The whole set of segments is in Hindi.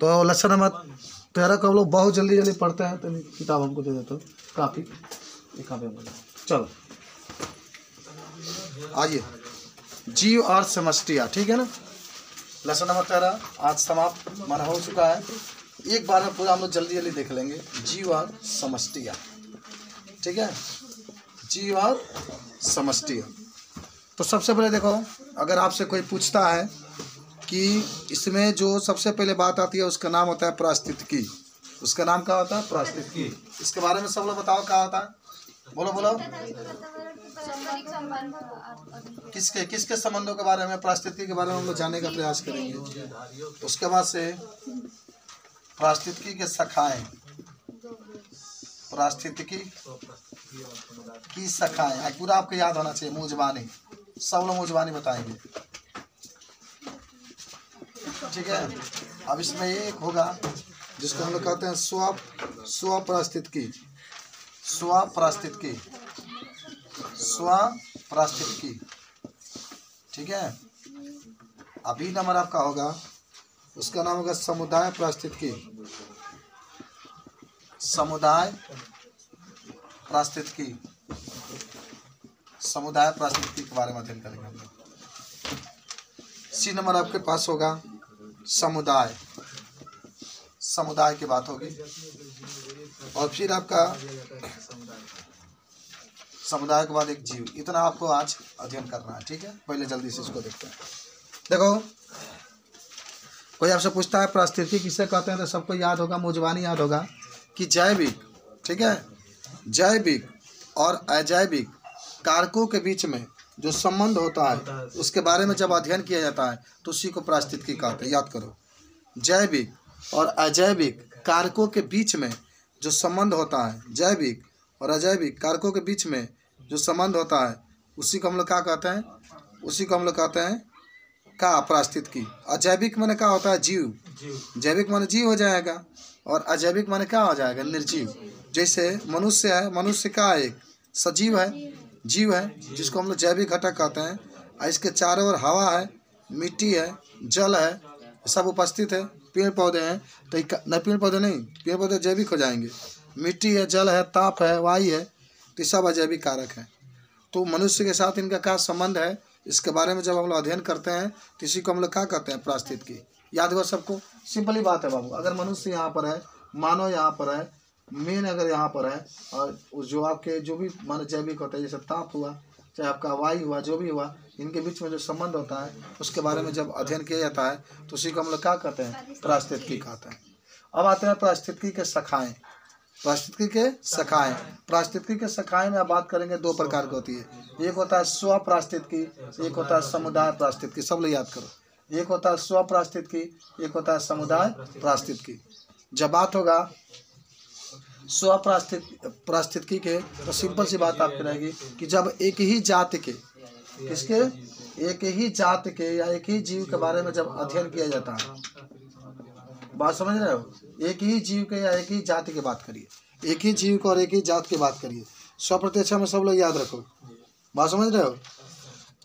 तो लेसन नंबर 13 को हम लोग बहुत जल्दी जल्दी पढ़ते हैं। तो किताब हमको दे देते हो, काफ़ी ये काफ़ी हमको। चलो आइए, जीव और समष्टियाँ, ठीक है ना। लेसन नंबर 13 आज समाप्त माना हो चुका है। एक बार में पूरा हम लोग जल्दी जल्दी देख लेंगे, जीव और समष्टियाँ, ठीक है। जीव और समष्टियाँ। तो सबसे पहले देखो, अगर आपसे कोई पूछता है कि इसमें जो सबसे पहले बात आती है उसका नाम होता है पारिस्थितिकी। उसका नाम क्या होता है? पारिस्थितिकी। इसके बारे में सब लोग बताओ क्या होता है, बोलो बोलो। किसके किसके संबंधों के बारे में, पारिस्थितिकी के बारे में हम लोग जानने का प्रयास करेंगे। उसके बाद से पारिस्थितिकी के शाखाएं, पारिस्थितिकी की शाखाएं पूरा आपको याद होना चाहिए। मुंजबानी, सब लोग मुंजबानी बताएंगे, ठीक है। अब इसमें एक होगा जिसको हम लोग कहते हैं स्वपारिस्थितिकी, स्वपारिस्थितिकी, स्वपारिस्थितिकी, ठीक है। अभी नंबर आपका होगा, उसका नाम होगा समुदाय पारिस्थितिकी, समुदाय पारिस्थितिकी, समुदाय पारिस्थितिकी के बारे में अध्ययन करेंगे हम लोग। सी नंबर आपके पास होगा समुदाय, समुदाय की बात होगी। और फिर आपका समुदाय के बाद एक जीव। इतना आपको आज अध्ययन करना है, ठीक है। पहले जल्दी से इसको देखते हैं। देखो, कोई आपसे पूछता है पारिस्थितिकी किसे कहते हैं, तो सबको याद होगा, मुंजबानी याद होगा कि जैविक, ठीक है, जैविक और अजैविक कारकों के बीच में जो संबंध होता है उसके बारे में जब अध्ययन किया जाता है तो उसी को पारिस्थितिकी कहते हैं। याद करो, जैविक और अजैविक कारकों के बीच में जो संबंध होता है, जैविक और अजैविक कारकों के बीच में जो संबंध होता है उसी को हम लोग क्या कहते हैं, उसी को हम लोग कहते हैं का पारिस्थितिकी। अजैविक माने क्या होता है? जीव। जैविक माने जीव हो जाएगा और अजैविक माने क्या हो जाएगा? निर्जीव। जैसे मनुष्य है, मनुष्य का एक सजीव है, जीव है, जिसको हम लोग जैविक घटक कहते हैं। और इसके चारों ओर हवा है, मिट्टी है, जल है, सब उपस्थित है। पेड़ पौधे हैं तो नहीं, पेड़ पौधे नहीं, पेड़ पौधे जैविक हो जाएंगे। मिट्टी है, जल है, ताप है, वायु है, तो सब अजैविक कारक हैं। तो मनुष्य के साथ इनका क्या संबंध है, इसके बारे में जब हम लोग अध्ययन करते हैं तो इसी को हम लोग क्या कहते हैं? पारिस्थितिकी। याद हुआ सबको? सिंपली बात है बाबू। अगर मनुष्य यहाँ पर है, मानव यहाँ पर है, मेन अगर यहाँ पर है, और जो आपके जो भी मान जैविक होता है, जैसे ताप हुआ, चाहे आपका वायु हुआ, जो भी हुआ, इनके बीच में जो संबंध होता है उसके बारे में जब अध्ययन किया जाता है तो उसी को हम लोग क्या कहते हैं? पारिस्थितिकी कहते हैं। अब आते हैं पारिस्थितिकी के शाखाएं। पारिस्थितिकी के शाखाएं, पारिस्थितिकी के शाखाएं में आप बात करेंगे, दो प्रकार की होती है। एक होता है स्वपारिस्थितिकी, एक होता है समुदाय पारिस्थितिकी। सब लोग याद करो, एक होता है स्वपारिस्थितिकी, एक होता है समुदाय पारिस्थितिकी। जब बात होगा स्वपारिस्थितिकी के, तो सिंपल सी बात आपकी रहेगी कि जब एक ही जाति के, किसके? एक ही जाति के या एक ही जीव के बारे में जब अध्ययन किया जाता है, बात समझ रहे हो? एक ही जीव के या एक ही जाति की बात करिए, एक ही जीव को और एक ही जात की बात करिए। स्वप्रत्यक्ष में सब लोग याद रखो, बात समझ रहे हो?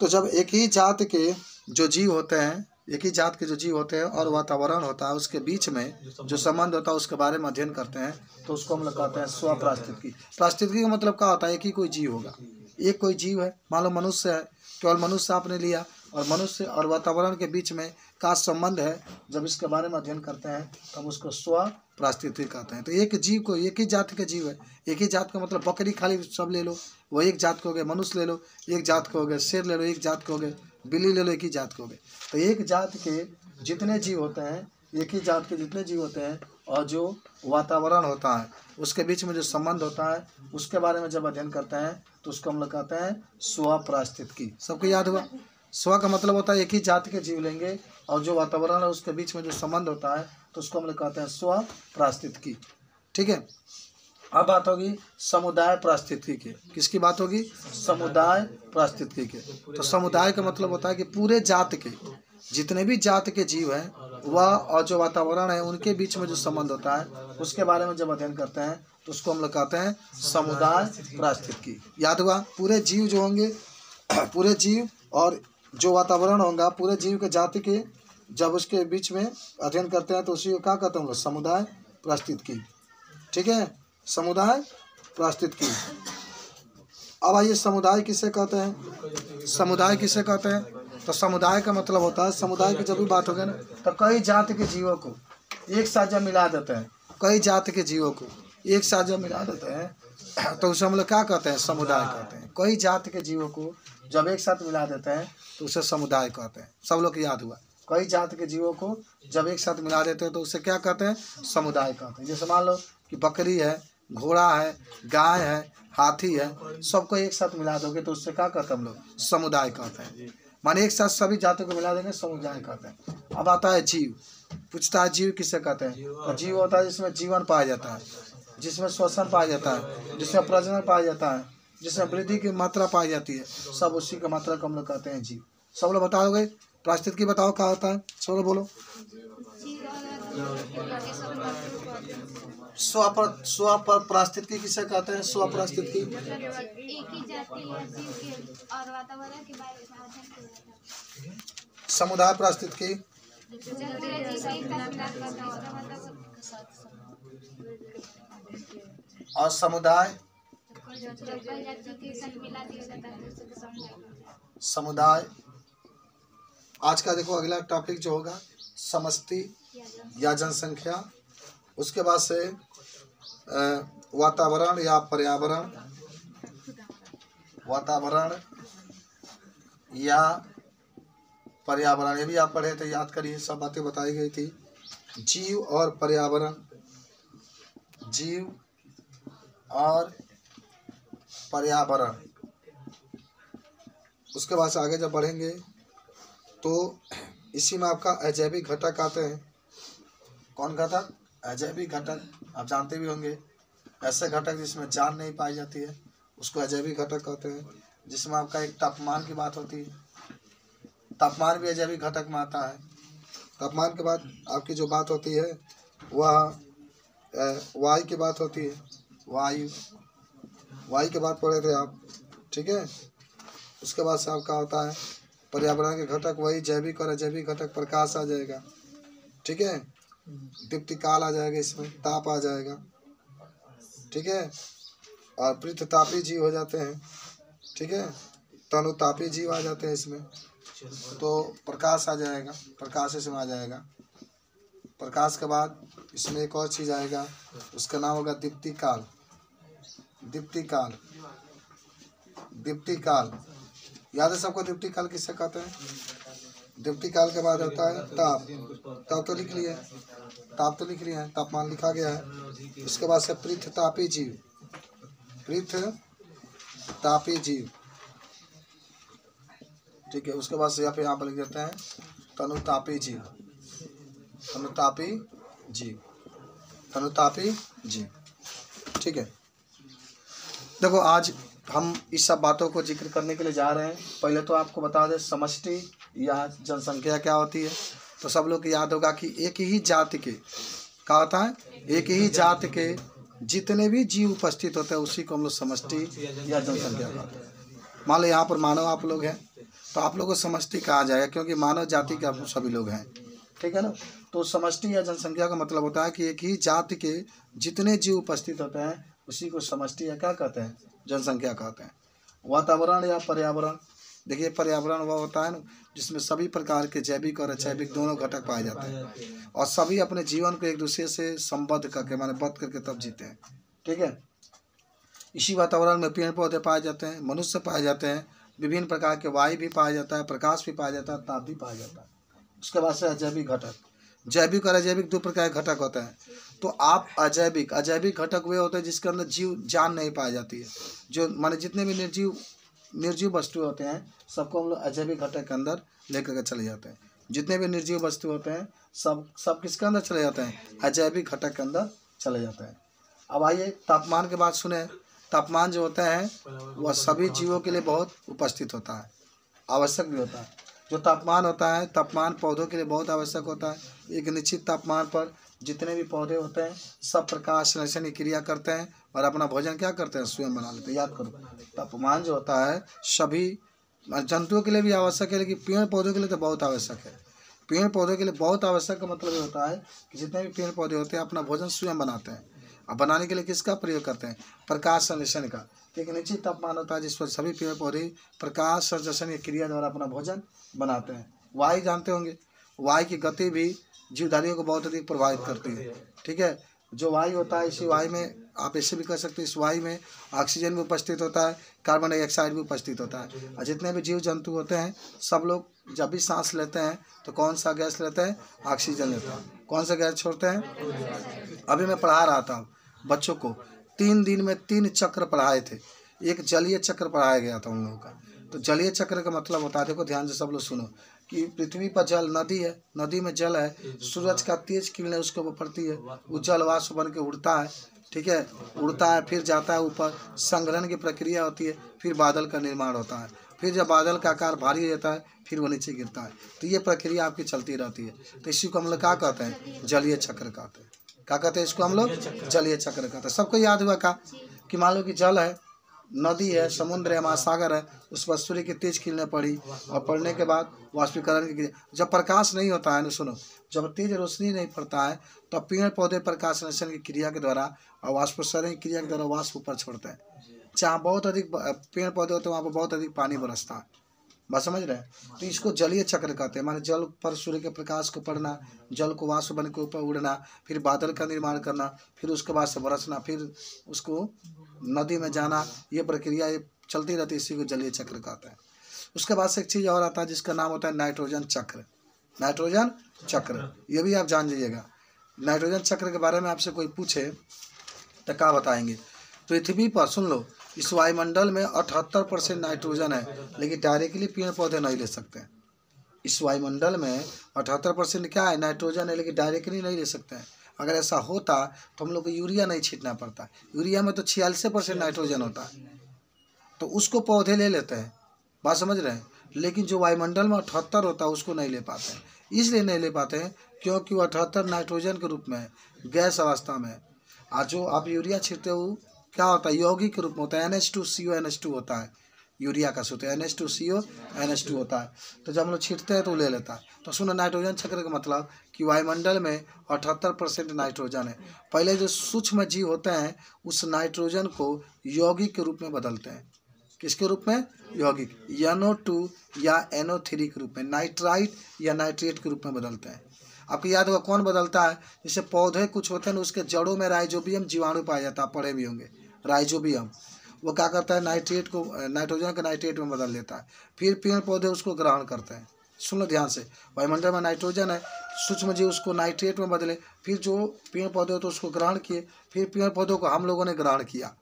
तो जब एक ही जात के जो जीव होते हैं, एक ही जात के जो जीव होते हैं और वातावरण होता है उसके बीच में जो संबंध होता है उसके बारे में अध्ययन करते हैं तो उसको हम लोग कहते हैं स्वपारिस्थितिकी। पारिस्थितिकी का मतलब क्या होता है? एक ही कोई जीव होगा, एक कोई जीव है, मान लो मनुष्य है, केवल मनुष्य आपने लिया, और मनुष्य और वातावरण के बीच में का संबंध है, जब इसके बारे में अध्ययन करते हैं तो हम उसको स्वपारिस्थितिकी कहते हैं। तो एक जीव को, एक ही जाति के जीव है, एक ही जात का मतलब बकरी खाली सब ले लो, वो एक जात के हो गए। मनुष्य ले लो, एक जात के हो गए। शेर ले लो, एक जात के हो गए। बिल्ली ले लो, एक ही जात के हो गए। तो एक जात के जितने जीव होते हैं, एक ही जात के जितने जीव होते हैं, और जो वातावरण होता है उसके बीच में जो संबंध होता है उसके बारे में जब अध्ययन करते हैं तो उसको हम लोग कहते हैं स्वपारिस्थितिकी। सबको याद हुआ? स्व का मतलब होता है एक ही जाति के जीव लेंगे और जो वातावरण है उसके बीच में जो संबंध होता है तो उसको हम लोग कहते हैं स्वपारिस्थितिकी, ठीक है। अब बात होगी समुदाय पारिस्थितिकी के। किसकी बात होगी? समुदाय पारिस्थितिकी के। तो समुदाय का मतलब होता है कि पूरे जात के, जितने भी जात के जीव हैं वह और जो वातावरण है उनके बीच में जो संबंध होता है उसके बारे में जब अध्ययन करते हैं तो उसको हम लोग कहते हैं समुदाय पारिस्थितिकी। याद हुआ? पूरे जीव जो होंगे, पूरे जीव और जो वातावरण होगा, पूरे जीव के जाति के जब उसके बीच में अध्ययन करते हैं तो उसी को क्या कहते हैं हम लोग, समुदाय पारिस्थितिकी। ठीक है, समुदाय पारिस्थितिकी। अब आइए समुदाय किसे कहते हैं, समुदाय किसे कहते हैं? तो समुदाय का मतलब होता है, समुदाय की जब भी बात होगी ना तो कई जाति के जीवों को एक साथ जब मिला देते हैं, कई जाति के जीवों को एक साथ जब मिला देते हैं तो उसे हम लोग क्या कहते हैं, समुदाय कहते हैं। कई जाति के जीवों को जब एक साथ मिला देते हैं तो उसे समुदाय कहते हैं। सब लोग को याद हुआ, कई जाति के जीवों को जब एक साथ मिला देते हैं तो उसे क्या कहते हैं, समुदाय कहते हैं। जैसे मान लो कि बकरी है, घोड़ा है, गाय है, हाथी है, सबको एक साथ मिला दोगे तो उससे क्या कहते हैं हम लोग, समुदाय कहते हैं। माने एक साथ सभी जातियों को मिला देंगे, समुदाय कहते हैं। अब आता है जीव, पूछता है जीव किसे कहते हैं? तो जीव होता है जिसमें जीवन पाया जाता है, जिसमें श्वसन पाया जाता है, जिसमें प्रजनन पाया जाता है, जिसमें वृद्धि की मात्रा पाई जाती है, सब उसी का मात्रा को हम लोग कहते हैं जीव। सब लोग बताओगे, पारिस्थितिकी बताओ क्या होता है, सब लोग बोलो। स्व पारिस्थितिकी किसे कहते हैं? स्व पारिस्थितिकी एक ही जाति या जीव के और वातावरण के बारे में। समुदाय पारिस्थितिकी और समुदाय, समुदाय। आज का देखो अगला टॉपिक जो होगा समष्टि या जनसंख्या, उसके बाद से वातावरण या पर्यावरण, वातावरण या पर्यावरण, ये भी आप पढ़े थे, याद करिए, सब बातें बताई गई थी। जीव और पर्यावरण, जीव और पर्यावरण। उसके बाद से आगे जब बढ़ेंगे तो इसी में आपका अजैविक घटक आते हैं। कौन घटक? अजैविक घटक। आप जानते भी होंगे, ऐसे घटक जिसमें जान नहीं पाई जाती है उसको अजैविक घटक कहते हैं। जिसमें आपका एक तापमान की बात होती है, तापमान भी अजैविक घटक में आता है। तापमान के बाद आपकी जो बात होती है वह वायु की बात होती है। वायु, वायु के बाद पढ़े थे आप, ठीक है। उसके बाद से आपका होता है पर्यावरण के घटक, वही जैविक और अजैविक घटक। प्रकाश आ जाएगा, ठीक है, दीप्तिकाल आ जाएगा, इसमें ताप आ जाएगा, ठीक है, और पृथ्वीतापी जीव हो जाते हैं, ठीक है, तनुतापी जीव आ जाते हैं इसमें। तो प्रकाश आ जाएगा, प्रकाश इसमें आ जाएगा। प्रकाश के बाद इसमें एक और चीज़ आएगा, उसका नाम होगा दीप्तिकाल। दीप्तिकाल, दीप्तिकाल याद है सबको? दीप्तिकाल किससे कहते हैं? दीप्तिकाल के बाद होता है ताप। ताप तो लिख लिए, ताप तो लिख लिए हैं, तापमान लिखा गया है। उसके बाद से पृथ्वीतापी जीव, पृथ्वीतापी जीव, ठीक है। उसके बाद से यहाँ पर लिख देते हैं तनुतापी जीव, तनुतापी जीव, तनुतापी जीव, ठीक है। देखो आज हम इस सब बातों को जिक्र करने के लिए जा रहे हैं। पहले तो आपको बता दें समष्टि या जनसंख्या क्या होती है। तो सब लोग को याद होगा कि एक ही जाति के, क्या होता है, एक ही जाति के जितने भी जीव उपस्थित होते हैं उसी को हम लोग समष्टि या जनसंख्या कहते हैं। मान लो यहाँ पर मानव आप लोग हैं तो आप लोगों को समष्टि कहा जाएगा, क्योंकि मानव जाति के आप सभी लोग हैं, ठीक है ना। तो समष्टि या जनसंख्या का मतलब होता है कि एक ही जाति के जितने जीव उपस्थित होते हैं उसी को समष्टि या क्या कहते हैं, जनसंख्या कहते हैं। वातावरण या पर्यावरण, देखिए पर्यावरण वह होता है ना जिसमें सभी प्रकार के जैविक और अजैविक दोनों घटक पाए जाते हैं और सभी अपने जीवन को एक दूसरे से संबद्ध करके, माने बद्ध करके तब जीते हैं, ठीक है। इसी वातावरण में पेड़ पौधे पाए जाते हैं, मनुष्य पाए जाते हैं, विभिन्न प्रकार के वायु भी पाया जाता है, प्रकाश भी पाया जाता है, ताप भी पाया जाता है। उसके बाद से अजैविक घटक, जैविक और अजैविक दो प्रकार के घटक होते हैं। तो आप अजैविक, अजैविक घटक वे होते हैं जिसके अंदर जीव जान नहीं पाई जाती है, जो माने जितने भी निर्जीव वस्तु होते हैं सबको हम लोग अजैविक घटक के अंदर लेकर के चले जाते हैं। जितने भी निर्जीव वस्तु होते हैं सब किसके अंदर चले जाते हैं, अजैविक घटक के अंदर चले जाते हैं। अब आइए तापमान के बाद सुने। तापमान जो होता है वह सभी जीवों के लिए बहुत उपस्थित होता है, आवश्यक भी होता है। जो तापमान होता है, तापमान पौधों के लिए बहुत आवश्यक होता है। एक निश्चित तापमान पर जितने भी पौधे होते हैं सब प्रकाश संश्लेषण की क्रिया करते हैं और अपना भोजन क्या करते हैं, स्वयं बना लेते हैं। याद करो, तापमान जो होता है सभी जंतुओं के लिए भी आवश्यक है, लेकिन पेड़ पौधों के लिए तो बहुत आवश्यक है। पेड़ पौधों के लिए बहुत आवश्यक का मतलब ये होता है कि जितने भी पेड़ पौधे होते हैं अपना भोजन स्वयं बनाते हैं। अब बनाने के लिए किसका प्रयोग करते हैं? प्रकाश संश्लेषण का। एक निश्चित तापमान होता है जिस पर सभी पेड़ पौधे प्रकाश संश्लेषण की क्रिया द्वारा अपना भोजन बनाते हैं। वायु जानते होंगे, वायु की गति भी जीवधारियों को बहुत अधिक प्रभावित करती है। ठीक है, जो वायु होता है इसी वायु में आप ऐसे भी कह सकते हैं, इस वायु में ऑक्सीजन भी उपस्थित होता है, कार्बन डाइऑक्साइड भी उपस्थित होता है। और जितने भी जीव जंतु होते हैं सब लोग जब भी सांस लेते हैं तो कौन सा गैस लेते हैं? ऑक्सीजन लेते हैं। कौन सा गैस छोड़ते हैं? अभी मैं पढ़ा रहा था बच्चों को, 3 दिन में 3 चक्र पढ़ाए थे। एक जलीय चक्र पढ़ाया गया था उन लोगों का। तो जलीय चक्र का मतलब होता है, देखो ध्यान से सब लोग सुनो, कि पृथ्वी पर जल नदी है, नदी में जल है, सूरज का तेज किरणें उसके ऊपर पड़ती है, वो जल वाष्प बन के उड़ता है। ठीक है, उड़ता है फिर जाता है ऊपर, संघनन की प्रक्रिया होती है, फिर बादल का निर्माण होता है, फिर जब बादल का आकार भारी हो जाता है फिर वो नीचे गिरता है। तो ये प्रक्रिया आपकी चलती रहती है। तो इसी को हम लोग क्या कहते हैं? जलीय चक्र कहते हैं। क्या कहते हैं इसको हम लोग? जलीय चक्र कहते हैं। सबको याद हुआ का कि मान लो कि जल है, नदी है, समुद्र है, महासागर है, उस पर सूर्य की तेज किरणें पड़ी और पड़ने के बाद वाष्पीकरण की क्रिया, जब प्रकाश नहीं होता है ना, सुनो, जब तेज रोशनी नहीं पड़ता है तो पेड़ पौधे प्रकाश संश्लेषण की क्रिया के द्वारा और वाष्पीकरण की क्रिया के द्वारा वाष्प ऊपर छोड़ते हैं। जहाँ बहुत अधिक पेड़ पौधे होते हैं वहाँ पर बहुत अधिक पानी बरसता है। बात समझ रहे हैं? तो इसको जलीय चक्र कहते हैं। माने जल पर सूर्य के प्रकाश को पड़ना, जल को वाष्प बन के ऊपर उड़ना, फिर बादल का निर्माण करना, फिर उसके बाद से बरसना, फिर उसको नदी में जाना, ये प्रक्रिया ये चलती रहती है। इसी को जलीय चक्र कहते हैं। उसके बाद से एक चीज़ और आता है जिसका नाम होता है नाइट्रोजन चक्र। नाइट्रोजन चक्र ये भी आप जान जाइएगा। नाइट्रोजन चक्र के बारे में आपसे कोई पूछे तो क्या बताएंगे? पृथ्वी पर सुन लो, इस वायुमंडल में 78% नाइट्रोजन है, लेकिन डायरेक्टली पेड़ पौधे नहीं ले सकते हैं। इस वायुमंडल में 78% क्या है? नाइट्रोजन है, लेकिन डायरेक्टली नहीं ले सकते हैं। अगर ऐसा होता तो हम लोग को यूरिया नहीं छींटना पड़ता। यूरिया में तो 46% नाइट्रोजन होता है, तो उसको पौधे ले लेते हैं। बात समझ रहे हैं? लेकिन जो वायुमंडल में 78 होता है उसको नहीं ले पाते हैं। इसलिए नहीं ले पाते हैं क्योंकि वो 78 नाइट्रोजन के रूप में है, गैस अवस्था में। आज जो आप यूरिया छींटते हो क्या होता है? यौगिक के रूप में होता है, NH2CO NH2 होता है, यूरिया का सूत्र NH2CO NH2 होता है। तो जब हम लोग छींटते हैं तो ले लेता है। तो सुनो, नाइट्रोजन चक्र का मतलब कि वायुमंडल में 78% नाइट्रोजन है। पहले जो सूक्ष्म जीव होते हैं उस नाइट्रोजन को यौगिक के रूप में बदलते हैं। किसके रूप में? यौगिक, NO2 या NO3 के रूप में, नाइट्राइट या नाइट्रेट के रूप में बदलते हैं। आपको याद होगा कौन बदलता है? जैसे पौधे कुछ होते हैं ना, उसके जड़ों में राइजोबियम जीवाणु पाया जाता है, पढ़े भी होंगे, राइजोबियम। वो क्या करता है? नाइट्रेट को, नाइट्रोजन को नाइट्रेट में बदल लेता है, फिर पेड़ पौधे उसको ग्रहण करते हैं। सुन लो ध्यान से, वायुमंडल में नाइट्रोजन है, सूक्ष्म जीव उसको नाइट्रेट में बदले, फिर जो पेड़ पौधे होते उसको ग्रहण किए, फिर पेड़ पौधों को हम लोगों ने ग्रहण किया,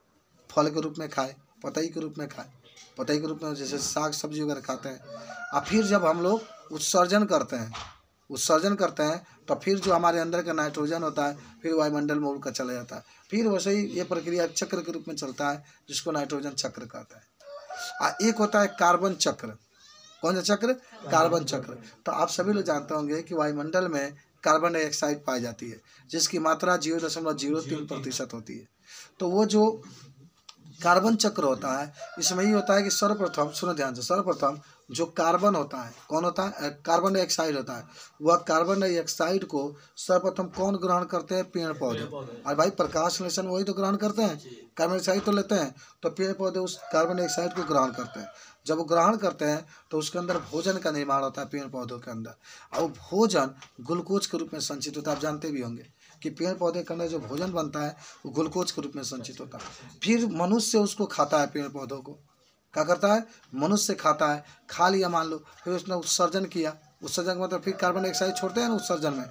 फल के रूप में खाए, पतई के रूप में खाए, पतई के रूप में जैसे साग सब्जी वगैरह खाते हैं। और फिर जब हम लोग उत्सर्जन करते हैं तो फिर जो हमारे अंदर का नाइट्रोजन होता है फिर वायुमंडल में उड़कर चला जाता है। फिर वैसे ही ये प्रक्रिया चक्र के रूप में चलता है जिसको नाइट्रोजन चक्र कहता है। एक होता है कार्बन चक्र। कौन सा चक्र? कार्बन चक्र। तो आप सभी लोग जानते होंगे कि वायुमंडल में कार्बन डाइऑक्साइड पाई जाती है जिसकी मात्रा 0.03% होती है। तो वो जो कार्बन चक्र होता है इसमें ही होता है कि सर्वप्रथम, सुनो ध्यान से, सर्वप्रथम जो कार्बन होता है, कौन होता है? कार्बन डाइऑक्साइड होता है। वह कार्बन डाइऑक्साइड को सर्वप्रथम कौन ग्रहण करते हैं? पेड़ पौधे। और भाई प्रकाश संश्लेषण वही तो ग्रहण करते हैं, कार्बन डाइऑक्साइड तो लेते हैं, तो पेड़ पौधे उस कार्बन डाइऑक्साइड को ग्रहण करते हैं। जब वो ग्रहण करते हैं तो उसके अंदर भोजन का निर्माण होता है पेड़ पौधों के अंदर, और वो भोजन ग्लूकोज के रूप में संचित होता है। आप जानते भी होंगे कि पेड़ पौधे के अंदर जो भोजन बनता है वो ग्लूकोज के रूप में संचित होता है। फिर मनुष्य उसको खाता है, पेड़ पौधों को क्या करता है? मनुष्य खाता है, खा लिया मान लो, फिर उसने उत्सर्जन किया, उत्सर्जन का मतलब फिर कार्बन डाइऑक्साइड छोड़ते हैं ना उत्सर्जन में,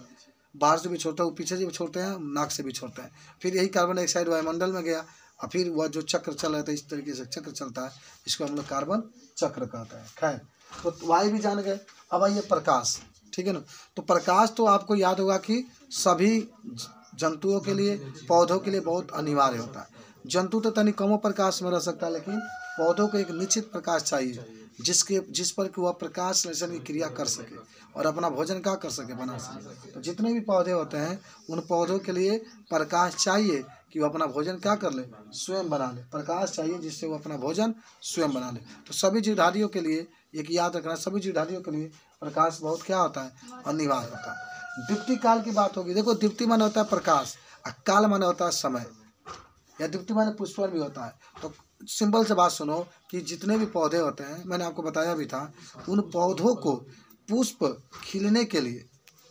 बाहर से भी छोड़ते हैं, पीछे से भी छोड़ते हैं, नाक से भी छोड़ते हैं, फिर यही कार्बन डाइऑक्साइड वायुमंडल में गया और फिर वह जो चक्र चल रहा था इस तरीके से चक्र चलता है, इसको हम लोग कार्बन चक्र कहते हैं। खैर, तो वायु भी जान गए। अब आइए प्रकाश, ठीक है ना। तो प्रकाश तो आपको याद होगा कि सभी जंतुओं के लिए, पौधों के लिए बहुत अनिवार्य होता है। जंतु तो तनिक कमो प्रकाश में रह सकता है, लेकिन पौधों को एक निश्चित प्रकाश चाहिए जिस पर कि वह प्रकाश संश्लेषण की क्रिया कर सके और अपना भोजन क्या कर सके, बना सके। तो जितने भी पौधे होते हैं उन पौधों के लिए प्रकाश चाहिए कि वो अपना भोजन क्या कर ले, स्वयं बना ले। प्रकाश चाहिए जिससे वो अपना भोजन स्वयं बना ले। तो सभी जीवधारियों के लिए एक याद रखना, सभी जीवधारियों के लिए प्रकाश बहुत क्या होता है, अनिवार्य होता है। दीप्ति काल की बात होगी, देखो दीप्ति माने होता है प्रकाश और काल माने होता है समय, या दीप्ति माने पुष्पल भी होता है। तो सिंपल से बात सुनो कि जितने भी पौधे होते हैं, मैंने आपको बताया भी था, उन पौधों को पुष्प खिलने के लिए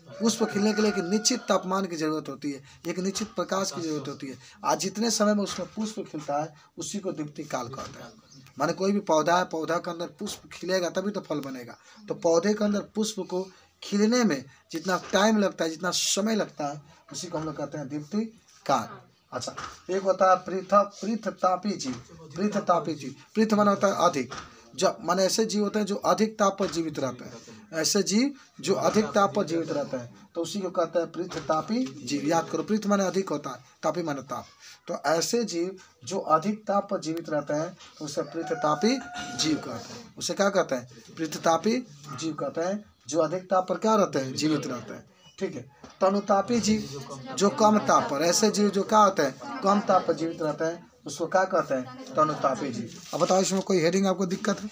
एक निश्चित तापमान की जरूरत होती है, एक निश्चित प्रकाश की जरूरत होती है। आज जितने समय में उसमें पुष्प खिलता है उसी को दीप्ति काल कहते हैं। माने कोई भी पौधा है, पौधा के अंदर पुष्प खिलेगा तभी तो फल बनेगा। तो पौधे के अंदर पुष्प को खिलने में जितना टाइम लगता है, जितना समय लगता है, उसी को हम लोग कहते हैं दीप्ति काल। अच्छा, एक होता है पृथतापी जीव। पृथ माना होता है अधिक, जब माने ऐसे जीव होते हैं जो अधिक ताप पर जीवित रहते हैं, ऐसे जीव जो अधिक ताप पर जीवित रहते हैं, तो उसी को कहते हैं पृथतापी जीव। याद करो, पृथ माने अधिक होता है, तापी माने ताप। तो ऐसे जीव जो अधिक ताप पर जीवित रहते हैं तो उसे पृथतापी जीव कहते हैं। उसे क्या कहते हैं, पृथतापी जीव कहते हैं, जो अधिक ताप पर क्या रहते हैं, जीवित रहते हैं। ठीक है। तनुतापी जीव जो कम ताप पर, ऐसे जीव जो क्या होते हैं, कम ताप पर जीवित रहते हैं, उसको क्या कहते हैं, तनुतापी जीव। अब बताओ इसमें कोई हेडिंग आपको दिक्कत है,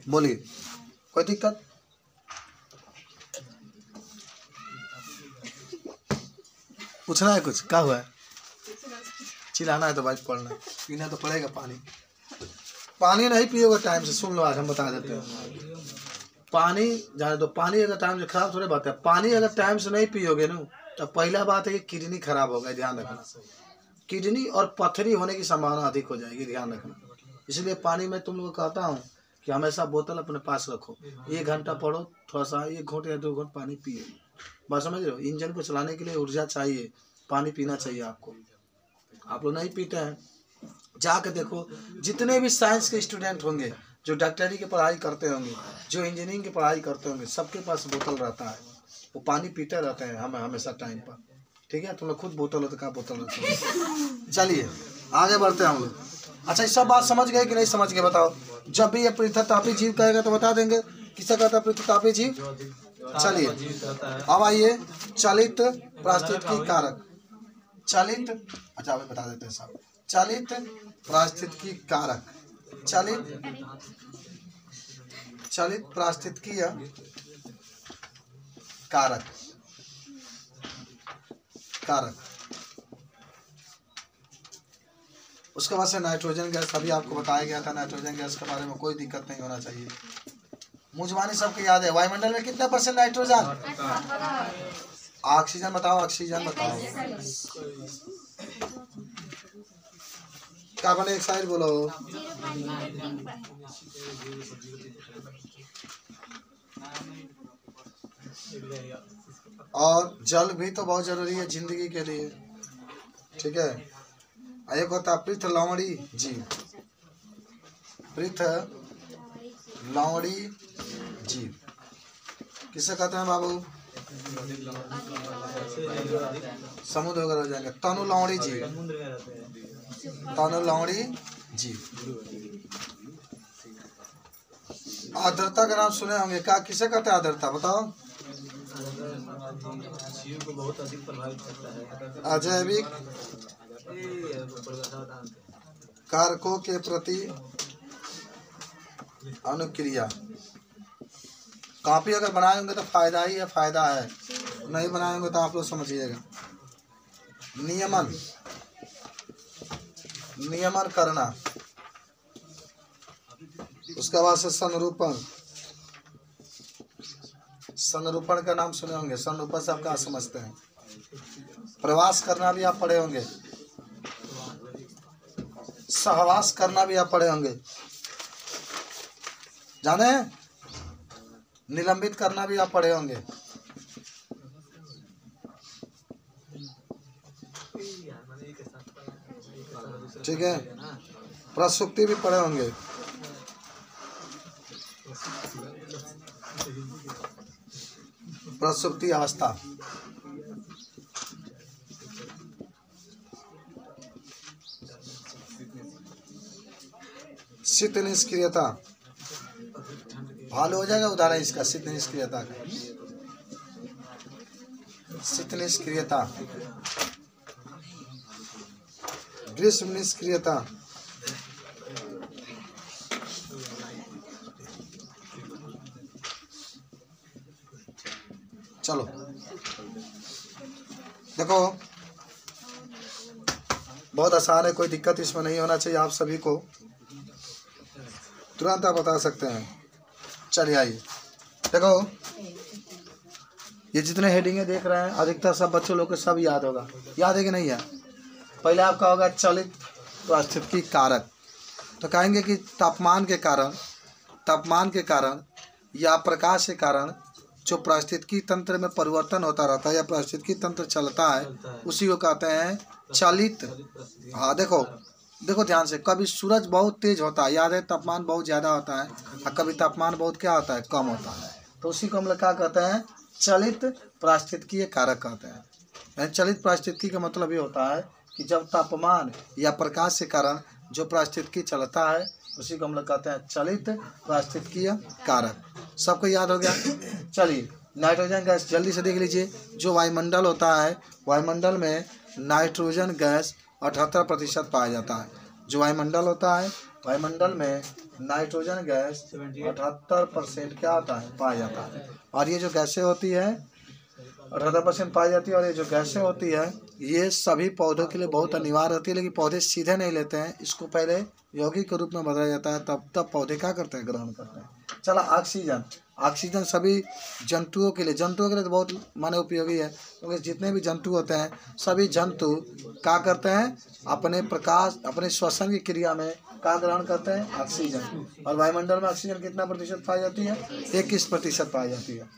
बोलिए, कोई दिक्कत? पूछना है कुछ, क्या हुआ है? चिल्लाना है तो भाई पढ़ना, पीना तो पड़ेगा पानी। पानी नहीं पियोगे टाइम से, सुन लो आज हम बता देते हैं। पानी जाने दो, पानी अगर टाइम से खराब थोड़ी बात है। पानी अगर टाइम से नहीं पियोगे ना, तो पहला बात है कि किडनी खराब होगा, ध्यान रखना। किडनी और पथरी होने की संभावना अधिक हो जाएगी, ध्यान रखना। इसलिए पानी में तुम लोग कहता हूँ कि हमेशा बोतल अपने पास रखो, 1 घंटा पढ़ो, थोड़ा सा 1 घूंट या 2 घूंट पानी पिए। बात समझ रहे हो? इंजन को चलाने के लिए ऊर्जा चाहिए, पानी पीना चाहिए आपको। आप लोग नहीं पीते हैं, जाके देखो जितने भी साइंस के स्टूडेंट होंगे, जो डॉक्टरी की पढ़ाई करते होंगे, जो इंजीनियरिंग की पढ़ाई करते होंगे, सबके पास बोतल रहता है, वो पानी पीते रहते हैं हमेशा टाइम पर। ठीक है, तुम लोग खुद बोतल हो तो क्या बोतल रहता है। चलिए आगे बढ़ते हैं हम लोग। अच्छा, इस सब बात समझ गए कि नहीं समझ गए बताओ? जब भी ये पृथतापी जीव कहेगा तो बता देंगे किसे कहता है पृथतापी जीव। चलिए अब आइए, चलित पारिस्थितिकी कारक। चलित, अच्छा अभी बता देते हैं सब। चलित पारिस्थितिकी कारक, चलित पारिस्थितिकी कारक। उसके बाद से नाइट्रोजन गैस, अभी आपको बताया गया था नाइट्रोजन गैस के बारे में, कोई दिक्कत नहीं होना चाहिए। मुझबानी सबको याद है, वायुमंडल में कितना % नाइट्रोजन? ऑक्सीजन बताओ, ऑक्सीजन बताओ। कार्बन डाइऑक्साइड बोलो। और जल भी तो बहुत जरूरी है जिंदगी के लिए। ठीक है। एक होता है पृथ लवणी जीव। पृथ लवणी जीव किसे कहते हैं बाबू? समुद्र वगैरह हो जाएंगे। तनु लवणी जीव, तनु लवणी जीव। आर्द्रता का नाम सुने होंगे, क्या किसे कहते हैं आर्द्रता, बताओ? अजैविक कारकों के प्रति अनुक्रिया। कॉपी अगर बनाएंगे तो फायदा ही है, फायदा है, नहीं बनाएंगे तो आप लोग समझिएगा। नियमन करना। उसके बाद से संरूपण। संरूपण का नाम सुने होंगे, संरूपण से आप क्या समझते हैं? प्रवास करना भी आप पढ़े होंगे, सहवास करना भी आप पढ़े होंगे, जाने? निलंबित करना भी आप पढ़े होंगे। ठीक है। प्रसुप्ति भी पढ़े होंगे। प्रसुप्ति अवस्था। शीत निष्क्रियता। भालो हो जाएगा उदाहरण इसका, शीत निष्क्रियता का। शीत निष्क्रियता, ग्रीष्म निष्क्रियता, चलो देखो, बहुत आसान है, कोई दिक्कत इसमें नहीं होना चाहिए आप सभी को, तुरंत आप बता सकते हैं। चलिए आइए देखो, ये जितने हेडिंगें देख रहे हैं अधिकतर सब बच्चों लोग को सब याद होगा, याद है कि नहीं है? पहले आपका होगा चलित पारिस्थितिकी कारक। तो कहेंगे कि तापमान के कारण या प्रकाश के कारण जो पारिस्थितिकी तंत्र में परिवर्तन होता रहता है या पारिस्थितिकी तंत्र चलता है, उसी को कहते हैं चलित। हाँ देखो ध्यान से, कभी सूरज बहुत तेज होता है, याद है, तापमान बहुत ज़्यादा होता है, और कभी तापमान बहुत क्या होता है, कम होता है, तो उसी को हम लोग क्या कहते हैं, चलित पारिस्थितिकीय कारक कहते हैं। यानी चलित पारिस्थितिकी का मतलब ये होता है कि जब तापमान या प्रकाश के कारण जो पारिस्थितिकी चलता है, उसी को हम लोग कहते हैं चलित पारिस्थितिकीय कारक। सबको याद हो गया? चलिए नाइट्रोजन गैस जल्दी से देख लीजिए। जो वायुमंडल होता है, वायुमंडल में नाइट्रोजन गैस 78% पाया जाता है। जो वायुमंडल होता है, वायुमंडल में नाइट्रोजन गैस 78% क्या होता है, पाया जाता है। और ये जो गैसें होती है 78% पाई जाती है, और ये जो गैसें होती है ये सभी पौधों के लिए बहुत अनिवार्य होती है, लेकिन पौधे सीधे नहीं लेते हैं, इसको पहले यौगिक के रूप में बदला जाता है, तब पौधे क्या करते हैं, ग्रहण करते हैं। चला ऑक्सीजन सभी जंतुओं के लिए तो बहुत माने उपयोगी है, क्योंकि जितने भी जंतु होते हैं सभी जंतु क्या करते हैं, अपने श्वसन की क्रिया में क्या ग्रहण करते हैं, ऑक्सीजन। और वायुमंडल में ऑक्सीजन कितना प्रतिशत पाई जाती है, 21% पाई जाती है।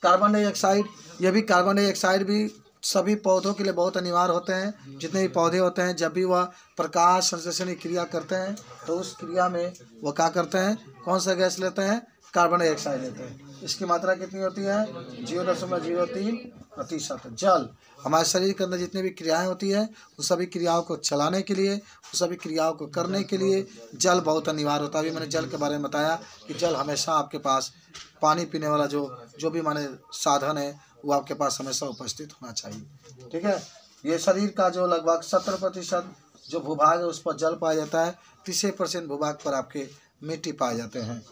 कार्बन डाइऑक्साइड, ये भी कार्बन डाइऑक्साइड भी सभी पौधों के लिए बहुत अनिवार्य होते हैं। जितने भी पौधे होते हैं जब भी वह प्रकाश संश्लेषण की क्रिया करते हैं तो उस क्रिया में वो क्या करते हैं, कौन सा गैस लेते हैं, कार्बन डाइऑक्साइड लेते हैं। इसकी मात्रा कितनी होती है, 0.03%। जल, हमारे शरीर के अंदर जितनी भी क्रियाएं होती है उन सभी क्रियाओं को चलाने के लिए, उन सभी क्रियाओं को करने के लिए जल बहुत अनिवार्य होता है। अभी मैंने जल के बारे में बताया कि जल हमेशा आपके पास, पानी पीने वाला जो भी माने साधन है वो आपके पास हमेशा उपस्थित होना चाहिए। ठीक है, ये शरीर का जो लगभग 70% जो भूभाग है उस पर जल पाया जाता है, 30% भूभाग पर आपके मिट्टी पाए जाते हैं।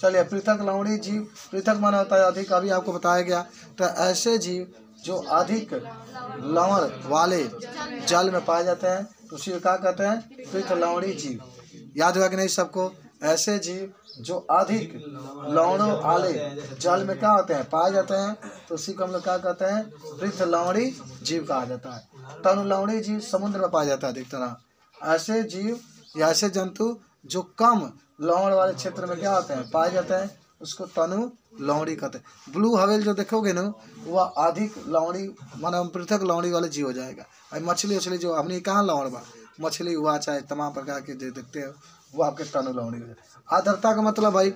चलिए पृथक लवणीय जीव, पृथक माना होता है अधिक, अभी आपको बताया गया। तो ऐसे जीव जो अधिक लवण वाले जल में पाए जाते हैं तो उसी को क्या कहते हैं, पृथक लवणीय जीव। याद हुआ कि नहीं सबको? ऐसे जीव जो अधिक लवणों वाले जल में क्या होते हैं, पाए जाते हैं, तो उसी को हम लोग क्या कहते हैं, पृथक लवणीय जीव कहा जाता है। तनु लवणीय जीव समुद्र में पाया जाता है अधिकतर। ऐसे जीव या ऐसे जंतु जो कम लवण वाले क्षेत्र में क्या होते हैं, पाए जाते हैं, उसको तनु लवणी कहते हैं। ब्लू व्हेल जो देखोगे ना वह अधिक लवणी माना पृथक लवणी वाले जीव हो जाएगा। और मछली उछली जो हमने कहाँ लवण बा, मछली हुआ चाहे तमाम प्रकार के जो देखते हैं वो आपके तनु लवणी हो जाए। आर्द्रता का मतलब भाई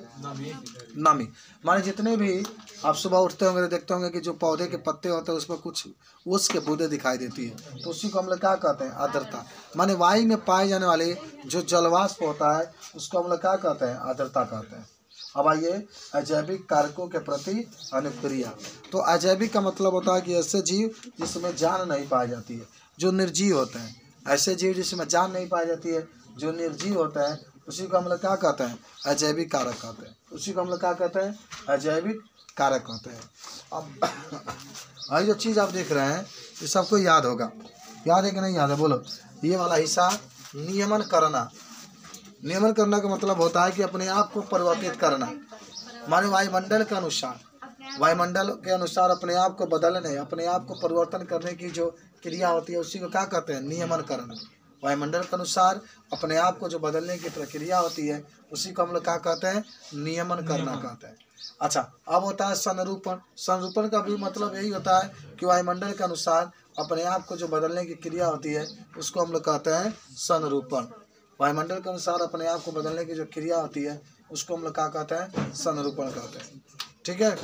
नमी, माने जितने भी आप सुबह उठते होंगे तो देखते होंगे कि जो पौधे के पत्ते होते हैं उसमें कुछ उसके बूंदें दिखाई देती है, तो उसी को हम लोग क्या कहते हैं, आर्द्रता। माने वायु में पाए जाने वाले जो जलवाष्प होता है उसको हम लोग क्या कहते हैं, आर्द्रता कहते हैं। अब आइए अजैविक कारकों के प्रति अनुक्रिया। तो अजैविक का मतलब होता है कि ऐसे जीव जिसमें जान नहीं पाई जाती है, जो निर्जीव होते हैं। ऐसे जीव जिसमें जान नहीं पाई जाती है, जो निर्जीव होते हैं, उसी को हम लोग क्या कहते हैं, अजैविक कारक कहते हैं। उसी को हम लोग क्या कहते हैं, अजैविक कारक कहते हैं। अब जो चीज़ आप देख रहे हैं ये सबको याद होगा, याद है कि नहीं याद है, बोलो। ये वाला हिस्सा नियमन करना। नियमन करना का मतलब होता है कि अपने आप को परिवर्तित करना, माने वायुमंडल के अनुसार अपने आप को बदलने, अपने आप को परिवर्तन करने की जो क्रिया होती है उसी को क्या कहते हैं, नियमन करना। वायुमंडल के अनुसार अपने आप को जो बदलने की प्रक्रिया होती है उसी को हम लोग क्या कहते हैं, नियमन करना कहते हैं। अच्छा, अब होता है संरूपण। संरूपण का भी मतलब यही होता है कि वायुमंडल के अनुसार अपने आप को जो बदलने की क्रिया होती है उसको हम लोग कहते हैं संरूपण। वायुमंडल के अनुसार अपने आप को बदलने की जो क्रिया होती है उसको हम लोग क्या कहते हैं, संरूपण कहते हैं। ठीक है,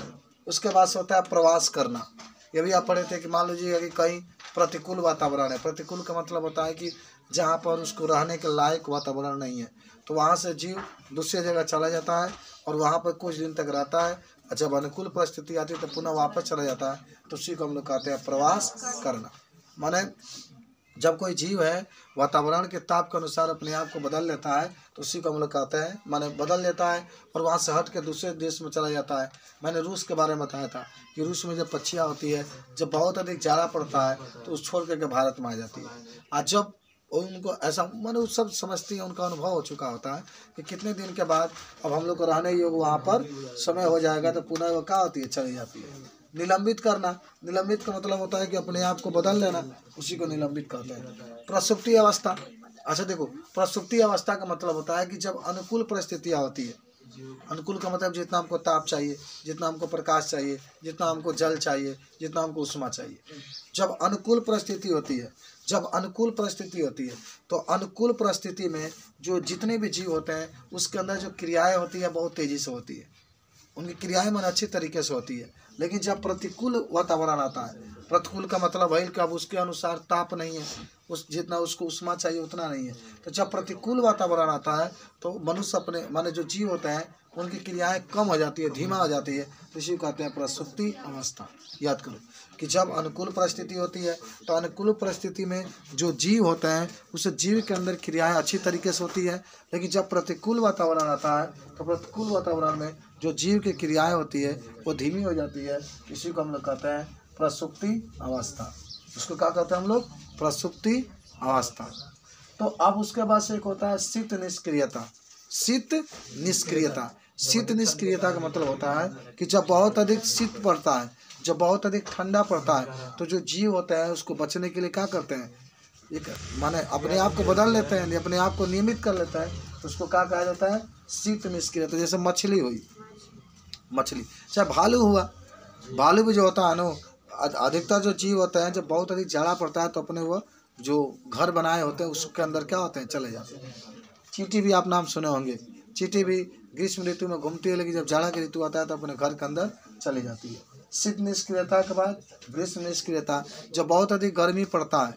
उसके बाद से होता है प्रवास करना। ये भी आप पढ़े थे कि मान लीजिए कि कहीं प्रतिकूल वातावरण है। प्रतिकूल का मतलब होता है कि जहाँ पर उसको रहने के लायक वातावरण नहीं है, तो वहाँ से जीव दूसरी जगह चला जाता है और वहाँ पर कुछ दिन तक रहता है, और जब अनुकूल परिस्थिति आती है तो पुनः वापस चला जाता है, तो उसी को हम लोग कहते हैं प्रवास करना। माने जब कोई जीव है वातावरण के ताप के अनुसार अपने आप को बदल लेता है तो उसी को हम लोग कहते हैं, माने बदल लेता है और वहाँ से हट के दूसरे देश में चला जाता है। मैंने रूस के बारे में बताया था कि रूस में जब पक्षियाँ होती है, जब बहुत अधिक जाड़ा पड़ता है तो उस छोड़ करके भारत में आ जाती है। और जब उनको ऐसा माने वो सब समझती है, उनका अनुभव हो चुका होता है कि कितने दिन के बाद अब हम लोग को रहने योग्य वहाँ पर समय हो जाएगा तो पुनः वो क्या होती है, चली जाती है। निलंबित करना, निलंबित का मतलब होता है कि अपने आप को बदल लेना, उसी को निलंबित कहते हैं। प्रसुप्ति अवस्था, अच्छा देखो, प्रसुप्ति अवस्था का मतलब होता है कि जब अनुकूल परिस्थितियाँ होती है, अनुकूल का मतलब जितना हमको ताप चाहिए, जितना हमको प्रकाश चाहिए, जितना हमको जल चाहिए, जितना हमको उष्मा चाहिए, जब अनुकूल परिस्थिति होती है, जब अनुकूल परिस्थिति होती है तो अनुकूल परिस्थिति में जो जितने भी जीव होते हैं उसके अंदर जो क्रियाएं होती है बहुत तेज़ी से होती है, उनकी क्रियाएं मन अच्छी तरीके से होती है। लेकिन जब प्रतिकूल वातावरण आता है, प्रतिकूल का मतलब वही कि अब उसके अनुसार ताप नहीं है, उस जितना उसको उष्मा चाहिए उतना नहीं है। तो जब प्रतिकूल वातावरण आता है तो मनुष्य अपने माने जो जीव होते हैं उनकी क्रियाएं कम हो जाती है, धीमा हो जाती है, तो इसी को कहते हैं प्रसुप्ति अवस्था। याद करो कि जब अनुकूल परिस्थिति होती है तो अनुकूल परिस्थिति में जो जीव होते हैं उस जीव के अंदर क्रियाएं अच्छी तरीके से होती है। लेकिन जब प्रतिकूल वातावरण आता है तो प्रतिकूल वातावरण में जो जीव की क्रियाएं होती है वो धीमी हो जाती है, इसी को हम लोग कहते हैं प्रसुप्ति अवस्था। इसको क्या कहते हैं हम लोग, प्रसुप्ति अवस्था। तो अब उसके बाद से एक होता है शीत निष्क्रियता। शीत निष्क्रियता, शीत निष्क्रियता का मतलब होता है कि जब बहुत अधिक शीत पड़ता है, जब बहुत अधिक ठंडा पड़ता है तो जो जीव होता है उसको बचने के लिए क्या करते हैं, एक माने अपने आप को बदल लेते हैं, अपने आप को नियमित कर लेते हैं, तो उसको क्या कहा जाता है, शीत निष्क्रियता। जैसे मछली हुई, मछली चाहे भालू हुआ, भालू भी जो होता है ना, अधिकतर जो जीव होते हैं जब बहुत अधिक जाड़ा पड़ता है तो अपने वो जो घर बनाए होते हैं उसके अंदर क्या होते हैं, चले जाते हैं। चींटी भी आप नाम सुने होंगे, चींटी भी ग्रीष्म ऋतु में घूमती है, लेकिन जब जाड़ा का ऋतु आता है तो अपने घर के अंदर चली जाती है। शीत निष्क्रियता के बाद ग्रीष्म निष्क्रियता, जब बहुत अधिक गर्मी पड़ता है,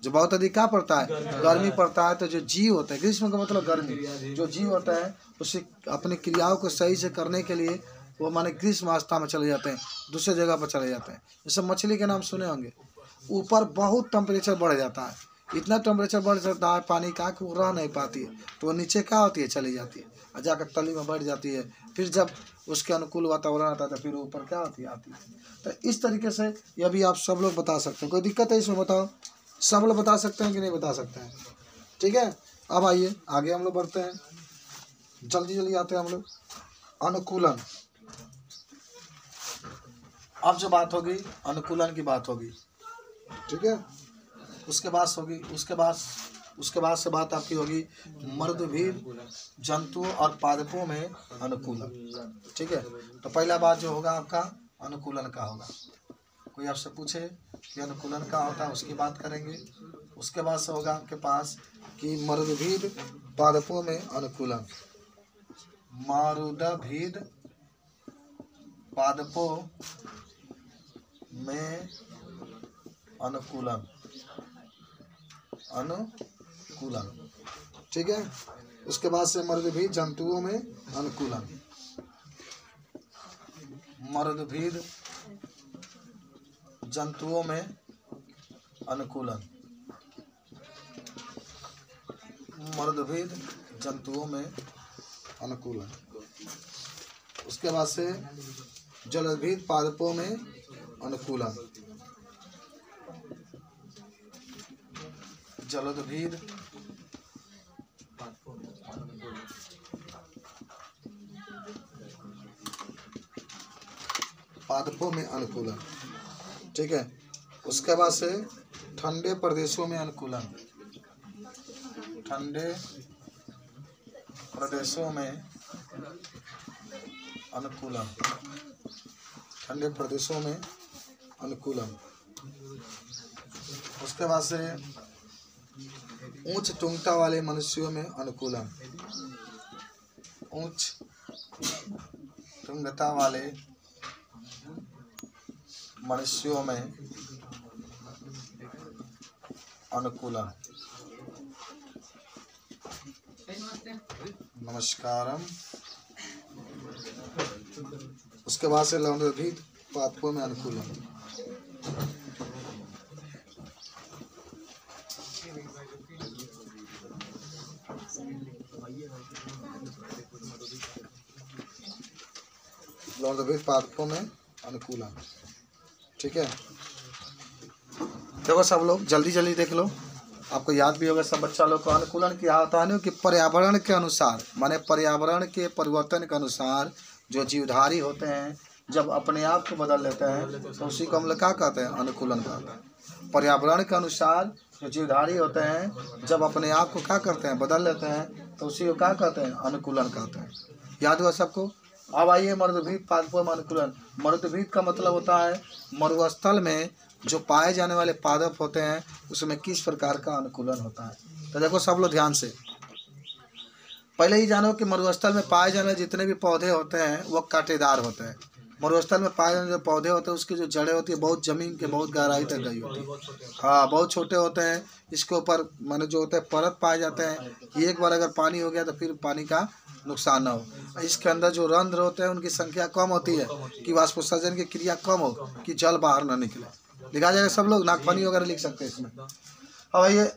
जो बहुत अधिक क्या पड़ता है, गर्मी पड़ता है, तो जो जीव होता है, ग्रीष्म का मतलब गर्मी, जो जीव होता है उसे अपनी क्रियाओं को सही से करने के लिए वो माने ग्रीष्म अवस्था में चले जाते हैं, दूसरे जगह पर चले जाते हैं। जैसे मछली के नाम सुने होंगे, ऊपर बहुत टेम्परेचर बढ़ जाता है, इतना टेम्परेचर बढ़ जाता है पानी का कि वो रह नहीं पाती है, तो वो नीचे क्या होती है, चली जाती है और जाकर तली में बैठ जाती है। फिर जब उसके अनुकूल वातावरण आता है तो फिर ऊपर क्या होती है, आती है। तो इस तरीके से यह भी आप सब लोग बता सकते हैं। कोई दिक्कत है इसमें, बताओ, सब लोग बता सकते हैं कि नहीं बता सकते हैं? ठीक है, अब आइए आगे हम लोग बढ़ते हैं, जल्दी जल्दी आते हैं हम लोग। अनुकूलन, अब जो बात होगी अनुकूलन की बात होगी, ठीक है। उसके बाद होगी, उसके बाद से बात आपकी होगी मर्दभीर जंतुओं और पादपों में अनुकूलन, ठीक है। तो पहला बात जो होगा आपका अनुकूलन का होगा। कोई आपसे पूछे कि अनुकूलन का होता है, उसकी बात करेंगे। उसके बाद से होगा आपके पास कि मर्दभीर पादपों में अनुकूलन, मर्दभीर पादपों में अनुकूलन, अनुकूलन, ठीक है। उसके बाद से मर्दभीर जंतुओं में अनुकूलन, मर्दभीर जंतुओं में अनुकूलन, मर्दभीर जंतुओं में अनुकूलन। उसके बाद से जलभीर पादपों में अनुकूलन, जलभीर पादपों में अनुकूलन, ठीक है। उसके बाद से ठंडे प्रदेशों में अनुकूलन, ठंडे प्रदेशों में अनुकूलन, ठंडे प्रदेशों में अनुकूलन। उसके बाद से उच्च टुंगता वाले मनुष्यों में अनुकूलन, उच्च टुंगता वाले मनुष्यों में अनुकूलन। नमस्कारम। उसके बाद से लवणभीर पादपों में अनुकूलन, लवणद्रभित पादपों में अनुकूलन। ठीक है, देखो सब लोग जल्दी जल्दी देख लो, आपको याद भी होगा सब बच्चा लोग को। अनुकूलन क्या होता है कि पर्यावरण के अनुसार, माने पर्यावरण के परिवर्तन के अनुसार जो जीवधारी होते हैं जब अपने आप को बदल लेते हैं तो उसी को हम लोग क्या कहते हैं, अनुकूलन कहते हैं। पर्यावरण के अनुसार जो जीवधारी होते हैं जब अपने आप को क्या करते हैं, बदल लेते हैं तो उसी को क्या कहते हैं, अनुकूलन कहते हैं। याद हुआ सबको। अब आइए मरुद्भिद पादपों में अनुकूलन। मरुद्भिद का मतलब होता है मरुस्थल में जो पाए जाने वाले पादप होते हैं उसमें किस प्रकार का अनुकूलन होता है। तो देखो सब लोग ध्यान से, पहले ही जानो कि मरुस्थल में पाए जाने वाले जितने भी पौधे होते हैं वो कांटेदार होते हैं। मरुस्थल में पाए जाने जो पौधे होते हैं उसकी जो जड़ें होती है बहुत ज़मीन के बहुत गहराई तक गई होती है। हाँ, बहुत छोटे होते हैं। इसके ऊपर माने जो होते हैं परत पाए जाते हैं कि एक बार अगर पानी हो गया तो फिर पानी का नुकसान ना हो। इसके अंदर जो रंध्र होते हैं उनकी संख्या कम होती है कि वाष्पोत्सर्जन की क्रिया कम हो, कि जल बाहर ना निकले। लिखा जाएगा सब लोग, नागफनी वगैरह लिख सकते हैं इसमें। अब ये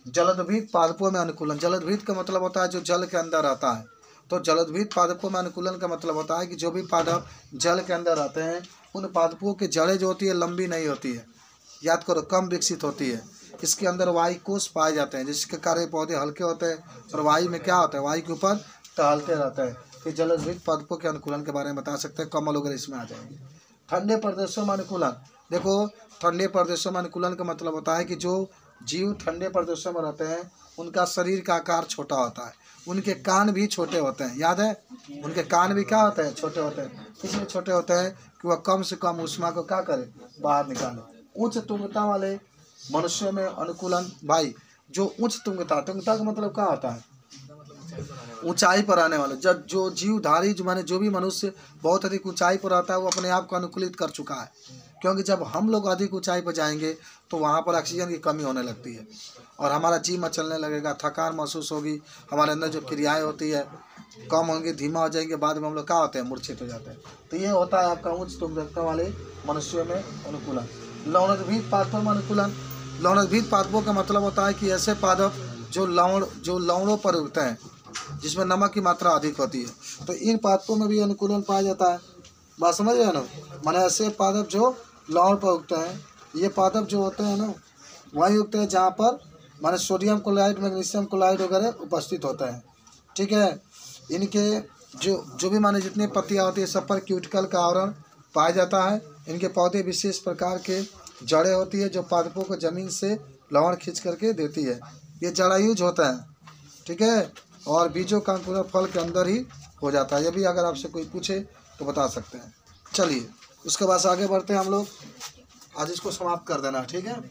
जलोद्भिद पादपों में अनुकूलन। जलोद्भिद का मतलब होता है जो जल के अंदर रहता है। तो जलोद्भिद पादपों में अनुकूलन का मतलब होता है कि जो भी पादप जल के अंदर रहते हैं उन पादपों की जड़ें जो होती है लंबी नहीं होती है, याद करो, कम विकसित होती है। इसके अंदर वायु कोष पाए जाते हैं जिसके कारण पौधे हल्के होते हैं और वायु में क्या होता है, वायु के ऊपर टहलते रहते हैं। फिर जलोद्भिद पादपों के अनुकूलन के बारे में बता सकते हैं, कमल वगैरह इसमें आ जाएंगे। ठंडे प्रदेशों में अनुकूलन। देखो, ठंडे प्रदेशों में अनुकूलन का मतलब होता है कि जो जीव ठंडे प्रदेशों में रहते हैं उनका शरीर का आकार छोटा होता है, उनके कान भी छोटे होते हैं। याद है, उनके कान भी क्या होते हैं, छोटे होते हैं। इसलिए छोटे होते हैं कि वह कम से कम ऊष्मा को क्या करे, बाहर निकाले। उच्च तुंगता वाले मनुष्यों में अनुकूलन। भाई जो उच्च तुंगता का मतलब क्या होता है, ऊंचाई पर आने वाले। जब जो जीवधारी जो माने जो भी मनुष्य बहुत अधिक ऊंचाई पर आता है वो अपने आप को अनुकूलित कर चुका है। क्योंकि जब हम लोग अधिक ऊंचाई पर जाएंगे तो वहाँ पर ऑक्सीजन की कमी होने लगती है और हमारा जी मचलने लगेगा, थकान महसूस होगी, हमारे अंदर जो क्रियाएं होती है कम होंगी, धीमा हो जाएंगे, बाद में हम लोग क्या होते हैं, मूर्छित हो जाते हैं। तो ये होता है आपका उच्च तुंगता वाले मनुष्यों में अनुकूलन। लवणद्रभिद पादपों में अनुकूलन। लवणद्रभिद पादपों का मतलब होता है कि ऐसे पादप जो लवणों पर उगते हैं जिसमें नमक की मात्रा अधिक होती है, तो इन पादपों में भी अनुकूलन पाया जाता है। बात समझ रहे हैं ना, माने ऐसे पादप जो लवण पर उगते हैं, ये पादप जो होते हैं ना वहीं उगते हैं जहाँ पर माने सोडियम क्लोराइड, मैग्नीशियम क्लोराइड वगैरह उपस्थित होते हैं। ठीक है, इनके जो भी माने जितनी पत्तियाँ होती है सब पर क्यूटिकल का आवरण पाया जाता है। इनके पौधे विशेष प्रकार के जड़ें होती है जो पादपों को जमीन से लवण खींच करके देती है। ये जड़ायुज होता है। ठीक है, और बीजों का अंकुरण फल के अंदर ही हो जाता है। ये भी अगर आपसे कोई पूछे तो बता सकते हैं। चलिए उसके बाद आगे बढ़ते हैं हम लोग। आज इसको समाप्त कर देना, ठीक है।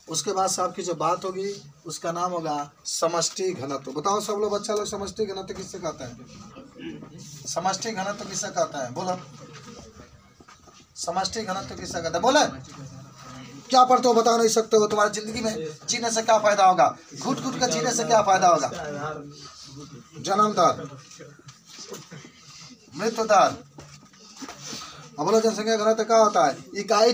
उसके बाद से आपकी जो बात होगी उसका नाम होगा समष्टि घनत्व। बताओ सब लोग, बच्चा लोग, समष्टि घनत्व किससे कहता है? समष्टि घनत्व किससे कहता है, बोलो। समष्टि घनत्व किससे कहता है, बोले। क्या पढ़ते हो, बता नहीं सकते हो। तुम्हारी जिंदगी में जीने से क्या फायदा होगा, घुट घुट कर जीने से क्या फायदा होगा? जन्म दर, मृत्यु दर। अब बोलो जनसंख्या घनत्व क्या होता है? इकाई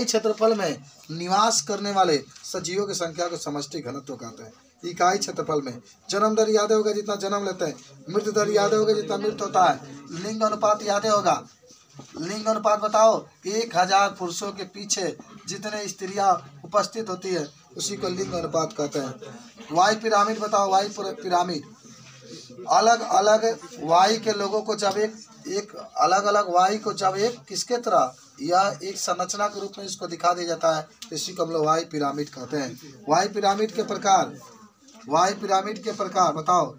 क्षेत्रफल में निवास करने वाले सजीवों की संख्या को समष्टि घनत्व कहते हैं। इकाई क्षेत्रफल में। जन्म दर याद होगा जितना जन्म लेते हैं, मृत्यु दर याद होगा जितना मृत्यु होता है, लिंग अनुपात याद होगा। लिंग अनुपात बताओ, 1000 पुरुषों के पीछे जितने स्त्रियां उपस्थित होती है उसी को लिंग अनुपात कहते हैं। वायु पिरामिड बताओ, वायु पिरामिड। अलग अलग वायु के लोगों को जब एक अलग अलग वायु को जब एक किसके तरह या एक संरचना के रूप में इसको दिखा दिया जाता है तो इसी को हम लोग वायु पिरामिड कहते हैं। वायु पिरामिड के प्रकार बताओ।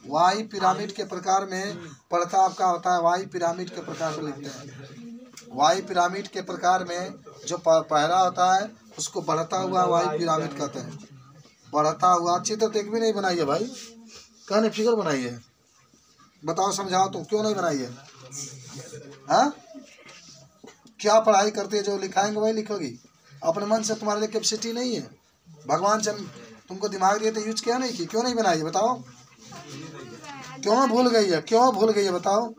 वायु पिरामिड के प्रकार में पढ़ता आपका होता है, वायु पिरामिड के प्रकार में लिखते हैं। वायु पिरामिड के प्रकार में जो पहला होता है उसको बढ़ता हुआ वायु पिरामिड कहते हैं। बढ़ता हुआ चित्र तो एक भी नहीं बनाई है भाई, कहने फिगर बनाई है। बताओ, समझाओ, तुम क्यों नहीं बनाई है? हाँ, क्या पढ़ाई करते है, जो लिखाएंगे वही लिखोगी। अपने मन से तुम्हारे लिए कैपेसिटी नहीं है। भगवान जब तुमको दिमाग दिए तो यूज क्या नहीं की, क्यों नहीं बनाई है बताओ? क्यों भूल गई है बताओ?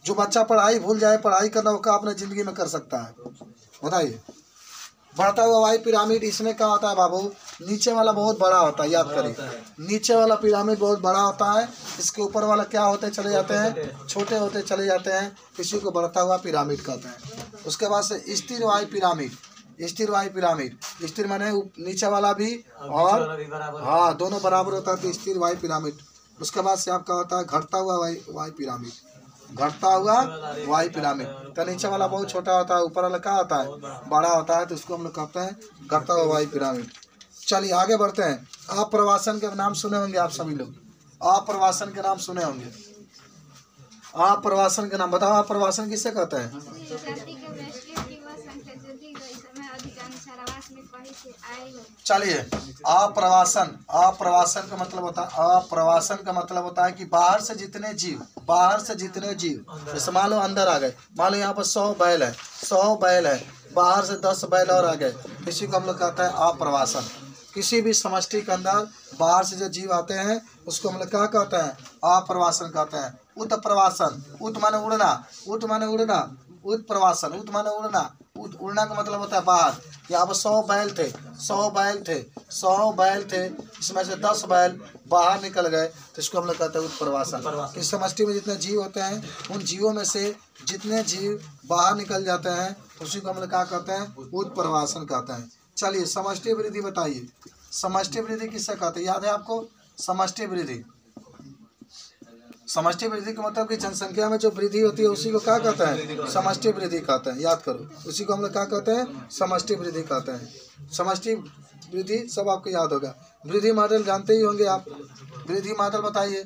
जो बच्चा पढ़ाई भूल जाए, पढ़ाई करना वो क्या अपने जिंदगी में कर सकता है, बताइए। बढ़ता हुआ वायु पिरामिड, इसमें क्या होता है बाबू, नीचे वाला बहुत बड़ा होता है, याद करिए। नीचे वाला पिरामिड बहुत बड़ा होता है, इसके ऊपर वाला क्या होते चले जाते हैं, छोटे होते चले जाते हैं, इसी को बढ़ता हुआ पिरामिड कहते हैं। उसके बाद से स्थिर वायु पिरामिड, स्थिर वायु पिरामिड, स्थिर माने नीचे वाला भी और हाँ दोनों बराबर होता है तो स्थिर वायु पिरामिड। उसके बाद से आपका होता है घटता हुआ वायु पिरामिड, घटता हुआ वायु पिरामिड। तो नीचे वाला बहुत छोटा होता है, ऊपर वाला क्या होता है, बड़ा होता है, तो उसको हम लोग कहते हैं घटता हुआ वायु पिरामिड। चलिए आगे बढ़ते हैं। आप्रवासन के नाम सुने होंगे आप सभी लोग, आप्रवासन के नाम सुने होंगे। आप्रवासन के नाम बताओ, आप्रवासन किसे कहते हैं? जाति के वैश्विक युवा संख्या यदि इस समय अधिकांश छात्रावास में पढ़ी से आए हो। चलिए आप्रवासन, आप्रवासन का मतलब होता है, आप्रवासन का मतलब होता है कि बाहर से जितने जीव, बाहर से जितने जीव, जैसे मान लो अंदर आ गए, मान लो यहाँ पर 100 बैल है, 100 बैल है, बाहर से 10 बैल और आ गए, इसी को हम लोग कहते हैं आप्रवासन। किसी भी समष्टि के अंदर बाहर से जो जीव आते हैं उसको हम लोग क्या कहते हैं, आप्रवासन कहते हैं। उत्प्रवासन, उत माने उड़ना, उत माने उड़ना, उत्प्रवासन, उत माने उड़ना, उड़ना का मतलब होता है बाहर। यहाँ पर 100 बैल थे, 100 बैल थे, 100 बैल थे, इसमें से 10 बैल बाहर निकल गए, तो इसको हम लोग कहते हैं उत्प्रवासन। इस समष्टि में जितने जीव होते हैं उन जीवों में से जितने जीव बाहर निकल जाते हैं तो उसी को हम लोग क्या कहते हैं, उत्प्रवासन कहते हैं। चलिए समष्टि वृद्धि बताइए, समष्टि वृद्धि किससे कहते हैं, याद है आपको? समष्टि वृद्धि, समष्टि वृद्धि का मतलब कि जनसंख्या में जो वृद्धि होती है उसी को क्या कहते हैं, समष्टि वृद्धि कहते हैं। याद करो, उसी को हम लोग क्या कहते हैं, समष्टि वृद्धि कहते हैं। समष्टि वृद्धि सब आपको याद होगा। वृद्धि मॉडल जानते ही होंगे आप, वृद्धि मॉडल बताइए।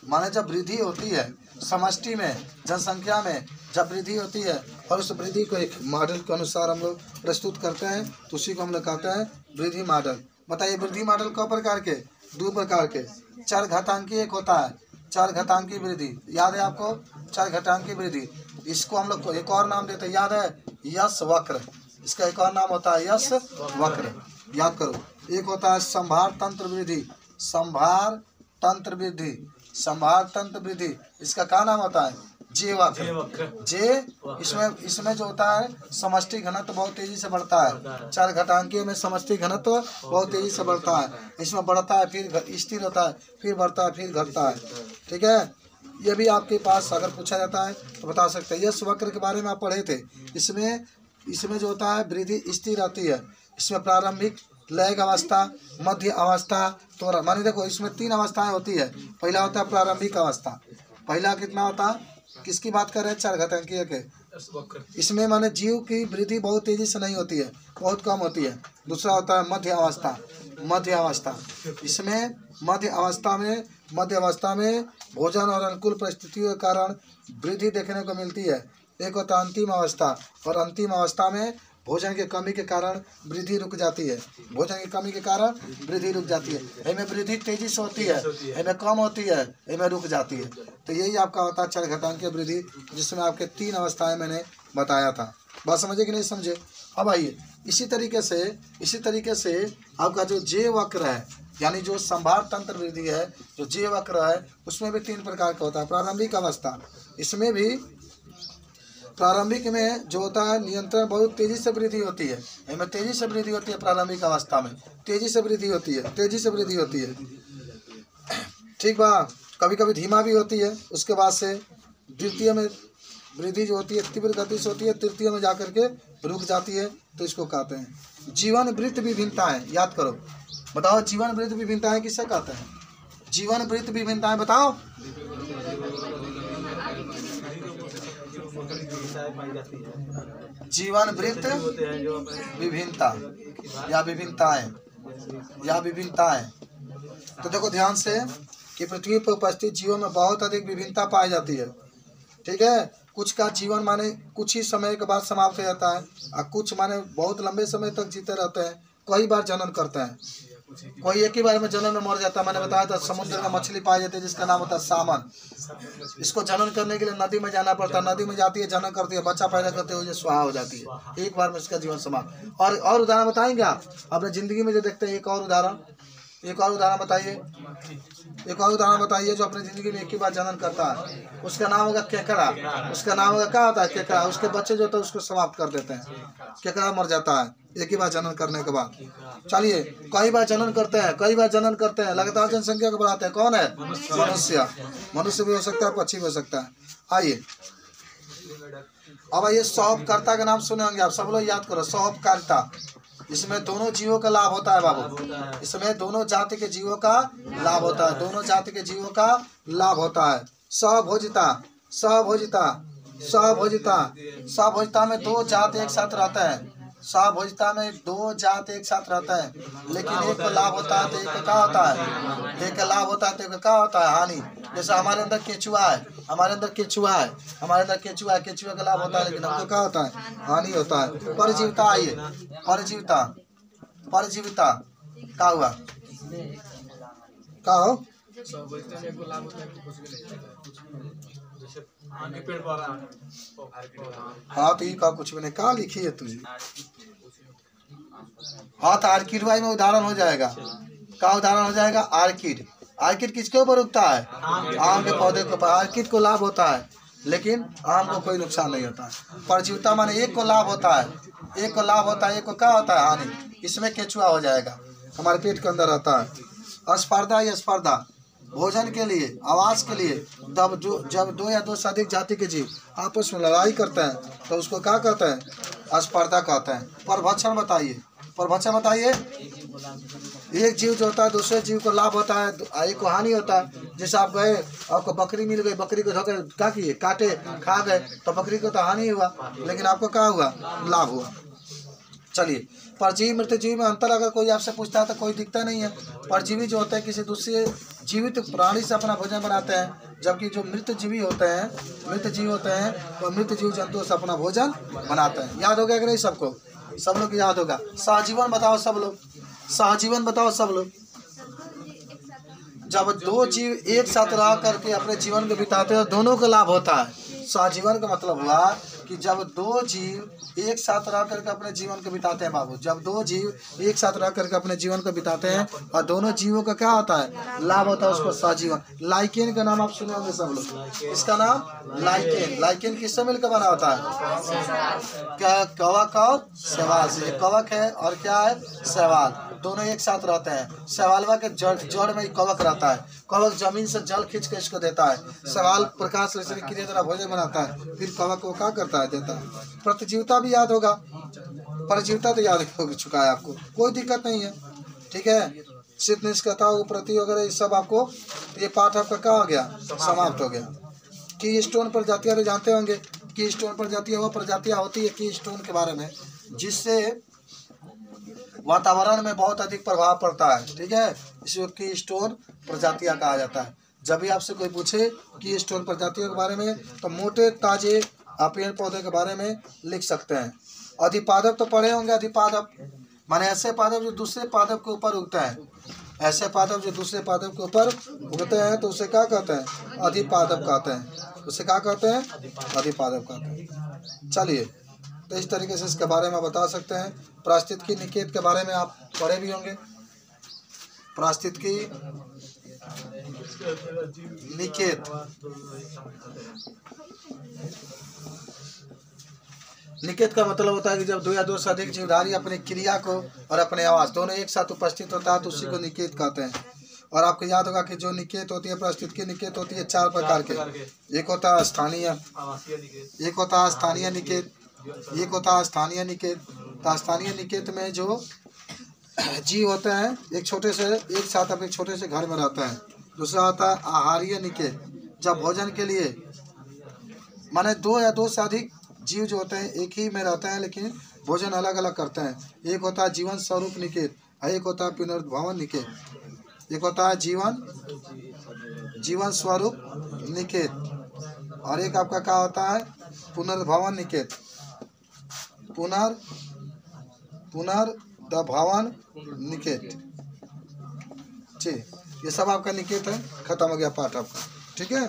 माने जब वृद्धि होती है समष्टि में, जनसंख्या में जब वृद्धि होती है और उस वृद्धि को एक मॉडल के अनुसार हम लोग प्रस्तुत करते हैं तो उसी को हम लोग कहते हैं वृद्धि मॉडल। बताइए वृद्धि मॉडल कौ प्रकार के, 2 प्रकार के। चर घातांकी एक होता है, चर घातांकी वृद्धि, याद है आपको? चर घातांकी वृद्धि, इसको हम लोग को एक और नाम देते हैं, याद है? यश वक्र, इसका एक और नाम होता है यश वक्र, याद करो। एक होता है संभार तंत्र वृद्धि, संभार तंत्र वृद्धि, संभार तंत्र वृद्धि, इसका क्या नाम होता है, जे वक्र। जे इसमें जो होता है समष्टि घनत्व बहुत तेजी से बढ़ता है, चार घातांकीय में समष्टि घनत्व बहुत तेजी से बढ़ता है, इसमें बढ़ता है फिर स्थिर होता है, फिर बढ़ता है फिर घटता है। ठीक है, ये भी आपके पास अगर पूछा जाता है तो बता सकते हैं। यश वक्र के बारे में आप पढ़े थे, इसमें जो होता है वृद्धि स्थिर रहती है, इसमें प्रारंभिक लय अवस्था, मध्य अवस्था, तो मानी देखो इसमें 3 अवस्थाएं होती है। पहला होता है प्रारंभिक अवस्था, पहला कितना होता है, किसकी बात कर रहे हैं, चार घातांकीय के। इसमें माने जीव की वृद्धि बहुत तेजी से नहीं होती है, बहुत कम होती है। दूसरा होता है मध्य अवस्था, मध्य अवस्था, इसमें मध्य अवस्था में भोजन और अनुकूल परिस्थितियों के कारण वृद्धि देखने को मिलती है। एक होता है अंतिम अवस्था, और अंतिम अवस्था में भोजन की कमी के कारण वृद्धि रुक जाती है, भोजन की कमी के कारण वृद्धि रुक जाती है। इनमें वृद्धि तेजी से होती है, इनमें कम होती है, इनमें रुक जाती है। तो यही आपका होता है चर घातांकीय वृद्धि, जिसमें आपके 3 अवस्थाएं मैंने बताया था। बात समझे कि नहीं समझे? अब आइए इसी तरीके से आपका जो जे वक्र है, यानी जो संभार तंत्र वृद्धि है, जो जे वक्र है, उसमें भी 3 प्रकार का होता है। प्रारंभिक अवस्था, इसमें भी प्रारंभिक में जो होता है नियंत्रण बहुत तेजी से वृद्धि होती है, इनमें तेजी से वृद्धि होती है, प्रारंभिक अवस्था में तेजी से वृद्धि होती है, ठीक बा। कभी कभी धीमा भी होती है, उसके बाद से द्वितीय में वृद्धि जो होती है तीव्र गति से होती है, तृतीय में जाकर के रुक जाती है, तो इसको कहते हैं जीवन वृत्त विभिन्नताएं। याद करो, बताओ जीवन वृत्त विभिन्नताएं किससे कहते हैं? जीवन वृत्त विभिन्नताएं बताओ। जीवन वृत्त विभिन्नता या विभिन्नताएं। तो देखो ध्यान से कि पृथ्वी पर उपस्थित जीवों में बहुत अधिक विभिन्नता पाई जाती है। ठीक है, कुछ का जीवन माने कुछ ही समय के बाद समाप्त हो जाता है, और कुछ माने बहुत लंबे समय तक जीते रहते हैं, कई बार जनन करते हैं। कोई एक ही बार में जनन में मर जाता है। मैंने बताया था समुद्र में मछली पाई जाती है जिसका नाम होता है सामन। इसको जनन करने के लिए नदी में जाना पड़ता है, नदी में जाती है, जनन करती है, बच्चा पैदा करते हुए स्वाहा हो जाती है, एक बार में इसका जीवन समाप्त। और उदाहरण बताएंगे आप अपने जिंदगी में जो देखते हैं? एक और उदाहरण एक और उदाहरण बताइए, एक और उदाहरण बताइए जो अपनी जिंदगी में एक ही बार जनन करता है, उसका नाम होगा केकड़ा। उसका नाम होगा क्या होता है? केकड़ा। उसके बच्चे जो होते हैं उसको समाप्त कर देते हैं, केकड़ा मर जाता है एक ही बार जनन करने के बाद। चलिए, कई बार जनन करते हैं, कई बार जनन करते हैं, लगातार जनसंख्या को बढ़ाते हैं, कौन है? मनुष्य। मनुष्य भी हो सकता है, पक्षी भी हो सकता है। आइए अब आइए, सौंपकर्ता का नाम सुने होंगे आप सब लोग, याद करो, सौंपकर्ता। इसमें दोनों जीवों का लाभ होता है बाबू, इसमें दोनों जाति के जीवों का लाभ होता है, दोनों जाति के जीवों का लाभ होता है। सभोजिता, सभोजिता, सभोजिता, सभोजिता में दो जात एक साथ रहते हैं, सभोजिता में दो जात एक साथ रहता है, लेकिन एक को लाभ होता है तो एक को क्या होता है? एक का लाभ होता है तो एक को क्या होता है? हानि। जैसे हमारे अंदर केचुआ है, हमारे अंदर केचुआ है, हमारे अंदर केचुआ है, केचुआ का लाभ होता है लेकिन हमको क्या होता है? हानि होता है। परजीविता, आइए, परजीविता, परजीविता क्या हुआ? क्या हो? हाँ तो ये का कुछ भी नहीं, कहा लिखी है तुझे? हाँ तो आर्किड में उदाहरण हो जाएगा। क्या उदाहरण हो जाएगा? आर्किड। आर्किड किसके ऊपर उगता है? आम के पौधे के ऊपर। आर्किड को लाभ होता है लेकिन आम को कोई नुकसान नहीं होता है। परजीविता माने एक को लाभ होता है, एक को लाभ होता है, एक को क्या होता है? हानि। इसमें केचुआ हो जाएगा, हमारे पेट के अंदर रहता है। स्पर्धा या स्पर्धा, भोजन के लिए, आवास के लिए, जब दो या दो से अधिक जाति के जीव आपस में लड़ाई करते हैं तो उसको क्या कहते हैं? स्पर्धा कहते हैं। परभक्षण बताइए, परभक्षण बताइए। एक जीव जो होता है दूसरे जीव को लाभ होता है, एक को हानि होता है। जैसे आप गए, आपको बकरी मिल गई, बकरी को धोकर क्या किए? काटे, खा गए, तो बकरी को तो हानि हुआ लेकिन आपको क्या हुआ? लाभ हुआ। चलिए, परजीवी मृतजीवी में अंतर अगर कोई आपसे पूछता है तो कोई दिखता नहीं है। परजीवी जो होते हैं किसी दूसरे जीवित प्राणी से अपना भोजन बनाते हैं, जबकि जो मृतजीवी होते हैं, मृतजीवी होते हैं वो मृत जीव जंतुओं से अपना भोजन बनाते हैं। याद हो गया कि नहीं सबको? सब लोग याद होगा। सहजीवन बताओ सब लोग, सहजीवन बताओ सब लोग। जब दो जीव एक साथ रह करके अपने जीवन को बिताते हैं दोनों को लाभ होता है। सहजीवन का मतलब हुआ कि जब दो जीव एक साथ रह करके अपने जीवन को बिताते हैं बाबू, जब दो जीव एक साथ रह करके अपने जीवन को बिताते हैं और दोनों जीवों का क्या होता है? लाभ होता है, उसको सहजीवन। लाइकेन का नाम आप सुने होंगे सब लोग, इसका नाम लाइकेन। लाइकेन किससे मिलकर बना होता है? क्या? कवक और शैवाल से। कवक है और क्या है? शैवाल, दोनों एक साथ रहते हैं। शैवालवा के जड़ में कवक रहता है, कवक जमीन से जल खींच के इसको देता है, शैवाल प्रकाश की तरह भोजन बनाता है, फिर कवक को क्या करता है? देता है। प्रतिजीविता भी याद होगा, परजीविता तो याद हो चुका है आपको, कोई दिक्कत नहीं है, ठीक है। सिद्ध निष्कथा प्रति वगैरह ये सब आपको, ये पाठ आपका क्या हो गया? समाप्त हो गया। की स्टोन प्रजातियां भी जानते होंगे। की स्टोन प्रजातियां वो प्रजातियां होती है की स्टोन के बारे में जिससे वातावरण में बहुत अधिक प्रभाव पड़ता है, ठीक है। इसको की स्टोन प्रजातियां कहा जाता है। जब भी आपसे कोई पूछे की स्टोन प्रजातियों के बारे में तो मोटे ताजे पेड़ पौधे के बारे में लिख सकते हैं। अधिपादप तो पढ़े होंगे। अधिपादप माने ऐसे पादप जो दूसरे पादप के ऊपर उगते हैं, ऐसे पादप जो दूसरे पादप के ऊपर उगते हैं तो उसे क्या कहते हैं? अधिपादप कहते हैं। उसे क्या कहते हैं? अधिपादप कहते हैं। चलिए, तो इस तरीके से इसके बारे में बता सकते हैं। पारिस्थितिकी निकेत के बारे में आप पढ़े भी होंगे। पारिस्थितिकी निकेत, निकेत का मतलब होता है कि जब दो या दो से अधिक जीवधारी अपनी क्रिया को और अपने आवास दोनों एक साथ उपस्थित होता है तो उसी को निकेत कहते हैं। और आपको याद होगा कि जो निकेत होती है, पारिस्थितिकी निकेत होती है 4 प्रकार के। एक होता है स्थानीय, एक होता है स्थानीय निकेत, एक होता है स्थानीय निकेत। तो स्थानीय निकेत में जो जीव होते हैं एक छोटे से एक साथ अपने छोटे से घर में रहते हैं। दूसरा होता है आहारीय निकेत, जब भोजन के लिए माने दो या दो से अधिक जीव जो होते हैं एक ही में रहते हैं लेकिन भोजन अलग अलग करते हैं। एक होता है जीवन स्वरूप निकेत, एक होता है पुनर्भवन निकेत। एक होता है जीवन स्वरूप निकेत और एक आपका क्या होता है? पुनर्भवन निकेत। पुनर्भवन निकेत, ठीक। ये सब आपका निकेत है। खत्म हो गया पाठ आपका, ठीक है।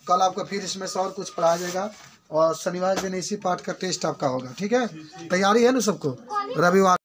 कल आपका फिर इसमें से और कुछ पढ़ाया जाएगा और शनिवार दिन इसी पाठ का टेस्ट आपका होगा, ठीक है। तैयारी है ना सबको? रविवार